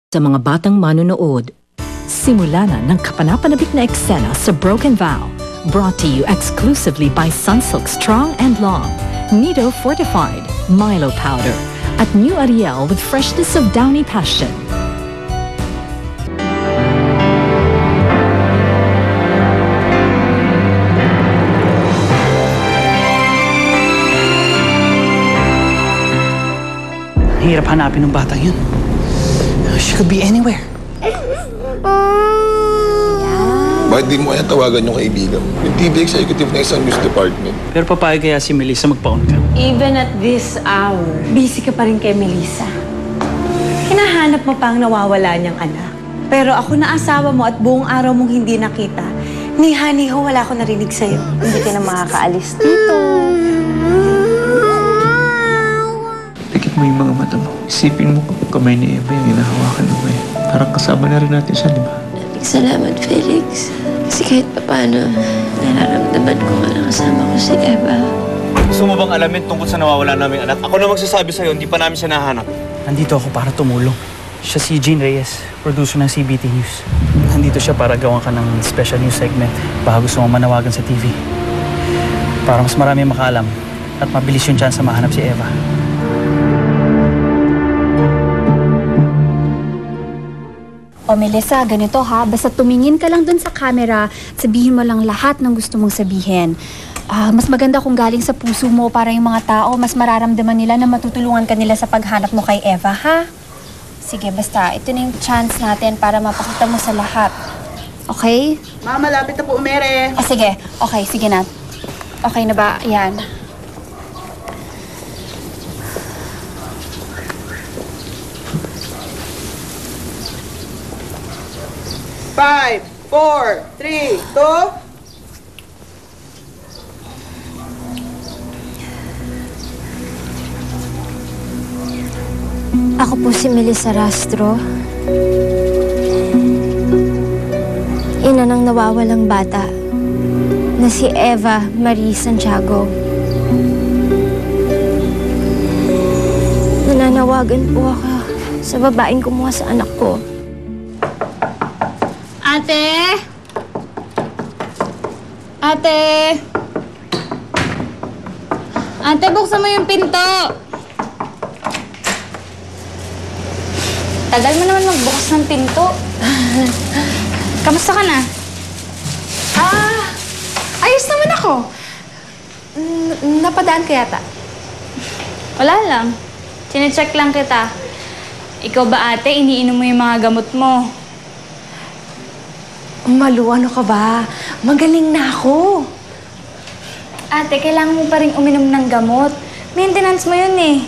Sa mga batang manonood, simula na ng kapanapanabik na eksena sa Broken Vow, brought to you exclusively by Sunsilk Strong and Long, Nido Fortified, Milo Powder, at New Ariel with freshness of downy passion. Hirap hanapin ng batang yun. She could be anywhere. Bakit di mo kaya tawagan yung kaibigan mo? Yung TV executive ng isang news department. Pero papayag kaya si Melissa magpa-on ka? Even at this hour, busy ka pa rin kay Melissa. Hinahanap mo pa ang nawawala niyang anak. Pero ako na asawa mo at buong araw mong hindi nakita, niha-niho wala ko narinig sa'yo. Hindi ka na makakaalis dito. Pikit mo yung mga mata mo. Isipin mo kamay ni Eva yung hinahawakan mo eh. Parang kasama na rin natin siya, di ba? Salamat, Felix. Kasi kahit paano, nararamdaman ko nga nakasama ko si Eva. Gusto mo bang alamin tungkol sa nawawala naming anak? Ako na magsasabi sa'yo, hindi pa namin siya nahanap. Nandito ako para tumulong. Siya si Jean Reyes, producer ng CBT News. Nandito siya para gawan ka ng special news segment baka gusto mo manawagan sa TV. Para mas marami makaalam at mabilis yung chance na mahanap si Eva. O Melissa, ganito ha, basta tumingin ka lang dun sa camera, sabihin mo lang lahat ng gusto mong sabihin. Mas maganda kung galing sa puso mo para yung mga tao, mas mararamdaman nila na matutulungan ka nila sa paghanap mo kay Eva, ha? Sige, basta, ito na yung chance natin para mapakita mo sa lahat. Okay? Mama, malapit na po umere. Sige. Okay, sige na. Okay na ba? Ayan. Five, 4, 3, 2. Ako po si Melissa Rastro. Ina ng nawawalang bata na si Eva Marie Santiago. Nananawagan po ako sa babaeng kumuha sa anak ko. Ate! Ate! Ate, buksan mo yung pinto! Tagal mo naman magbukas ng pinto. Kamusta ka na? Ayos naman ako. Napadaan ka yata. Wala lang. Chine-check lang kita. Ikaw ba, ate, iniinom mo yung mga gamot mo? Malu, ano ka ba? Magaling na ako. Ate, kailangan mo pa rin uminom ng gamot. Maintenance mo yun eh.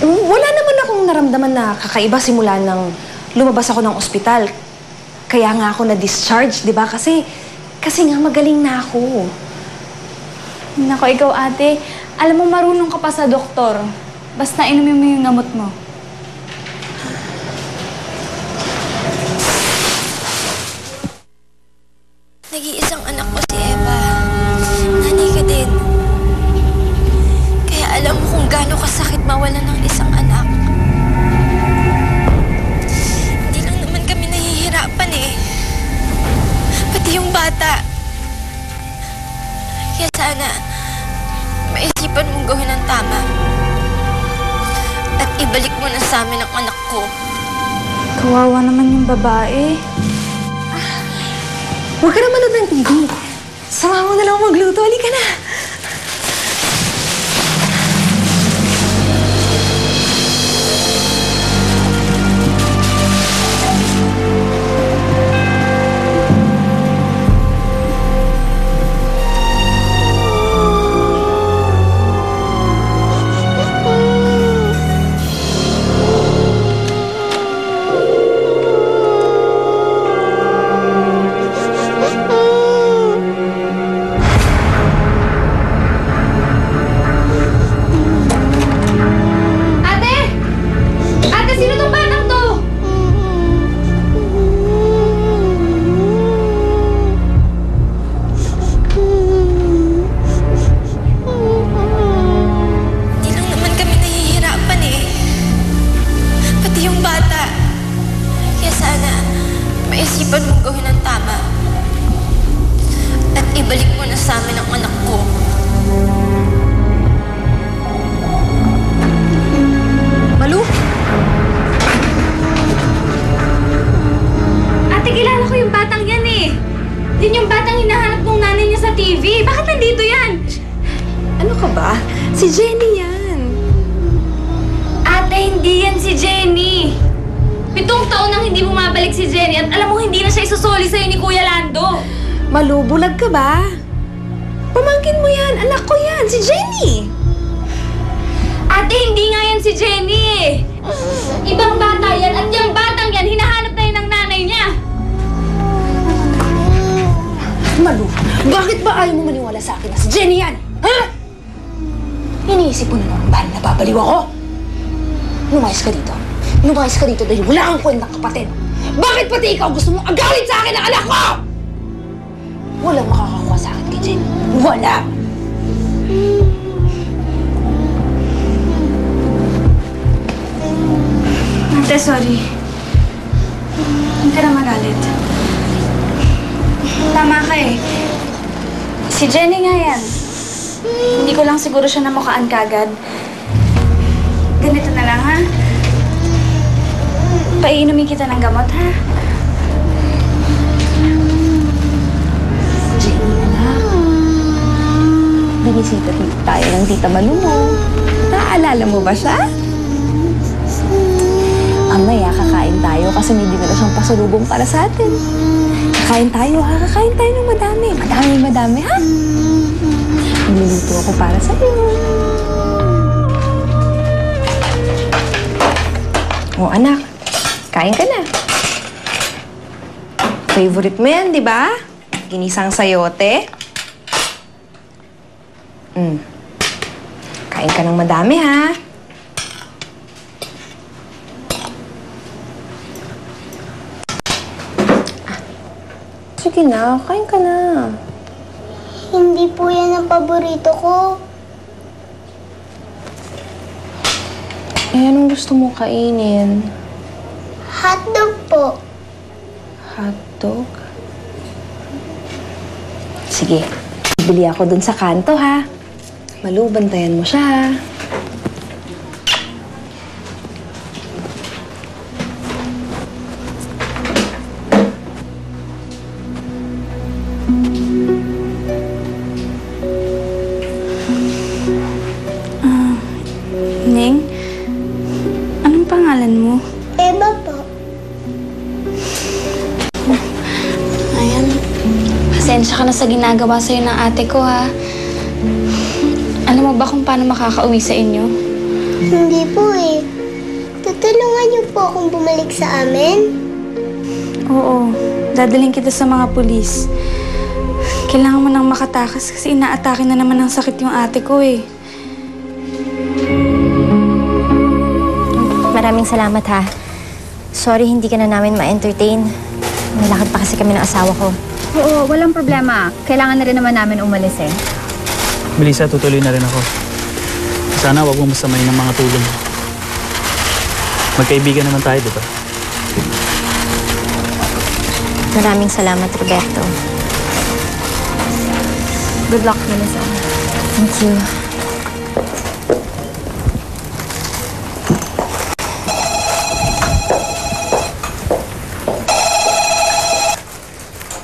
Wala naman akong naramdaman na kakaiba simula nang lumabas ako ng ospital. Kaya nga ako na-discharge, di ba? Kasi nga magaling na ako. Nako, ikaw ate, alam mo marunong ka pa sa doktor. Basta inumin mo yung gamot mo. Nag-iisang anak ko si Eva. Nanay ka din. Kaya alam mo kung gaano kasakit mawalan ng isang anak. Hindi lang naman kami nahihirapan eh. Pati yung bata. Kaya sana, maisipan mong gawin ang tama. At ibalik mo na sa amin ang anak ko. Kawawa naman yung babae. Huwag ka na manood ng TV. Sama mo na lang magluto. Halika na. bumalik si Jenny at alam mo hindi na siya isusoli sa'yo ni Kuya Lando. Malubulag ka ba? Pamangkin mo yan. Anak ko yan. Si Jenny. Ate, hindi nga yan si Jenny eh. Ibang bata yan at yung batang yan, hinahanap na yun ng nanay niya. Malu, bakit ba ayaw mo maniwala sa akin na si Jenny yan? Ha? Iniisip mo naman ba na nababaliw ako? Lumayas ka dito. Lumayas ka dito dahil wala kang kwentang kapatid. Bakit pati ikaw gusto mong agawin sa akin ang anak ko? Walang makakakuha sa akin kay Jenny. Wala! Ate, sorry. Hindi ka na magalit. Tama ka eh. Si Jenny nga yan. Hindi ko lang siguro siya namukaan kagad. Ganito na lang, ha? Paiinumin kita ng gamot, ha? Jenny, anak. Binisita tayo ng Tita Malu mo. Naaalala mo ba siya? Mamaya kakain tayo kasi may dinala siyang pasalubong para sa atin. Kakain tayo, ha? Kakain tayo ng madami. Madami, ha? Niluluto ako para sa iyo. O, anak. Kain ka na. Favorite mo yan, di ba? Ginisang sayote. Kain ka ng madami, ha? Sige na, kain ka na. Hindi po yan ang paborito ko. Eh, anong gusto mo kainin? Hotdog po. Hotdog? Sige, bili ako dun sa kanto, ha? Malu, bantayan mo siya, ha? Ning, anong pangalan mo? Eva po. Ayan. Pasensya ka na sa ginagawa sa'yo ng ate ko, ha? Alam mo ba kung paano makakauwi sa inyo? Hindi po eh. Tutulungan niyo po akong bumalik sa amin? Oo. Dadaling kita sa mga pulis. Kailangan mo nang makatakas kasi inaatake na naman ng sakit yung ate ko, eh. Maraming salamat ha. Sorry hindi ka na namin ma-entertain. May lakad pa kasi kami ng asawa ko. Oo, walang problema. Kailangan na rin naman namin umalis eh. Melissa, tutuloy na rin ako. Sana wag mo masamayin ng mga tulong. Magkaibigan naman tayo, di ba? Maraming salamat, Roberto. Good luck, Melissa. Thank you.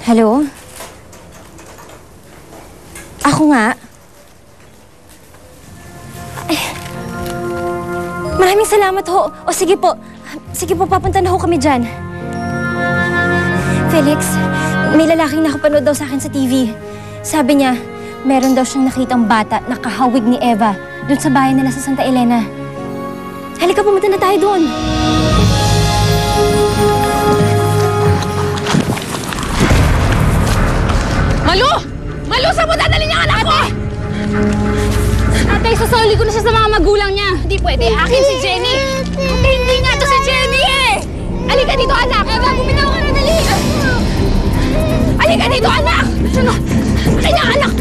Hello? Ako nga. Ay, maraming salamat ho. O sige po. Sige po, papunta na ho kami dyan. Felix, may lalaking nakapanood daw sa akin sa TV. Sabi niya, meron daw siyang nakitang bata na kahawig ni Eva dun sa bahay nila sa Santa Elena. Halika, pumunta na tayo doon. Malu! Malu, saan mo dadalhin ang anak ko? Ate, sasoli ko na siya sa mga magulang niya. Hindi pwede. Akin si Jenny. Ate, hindi nga to si Jenny eh. Alika dito, anak. Eva, buminaw ka na, dali. Alika dito, anak. Ano? Akin na, anak.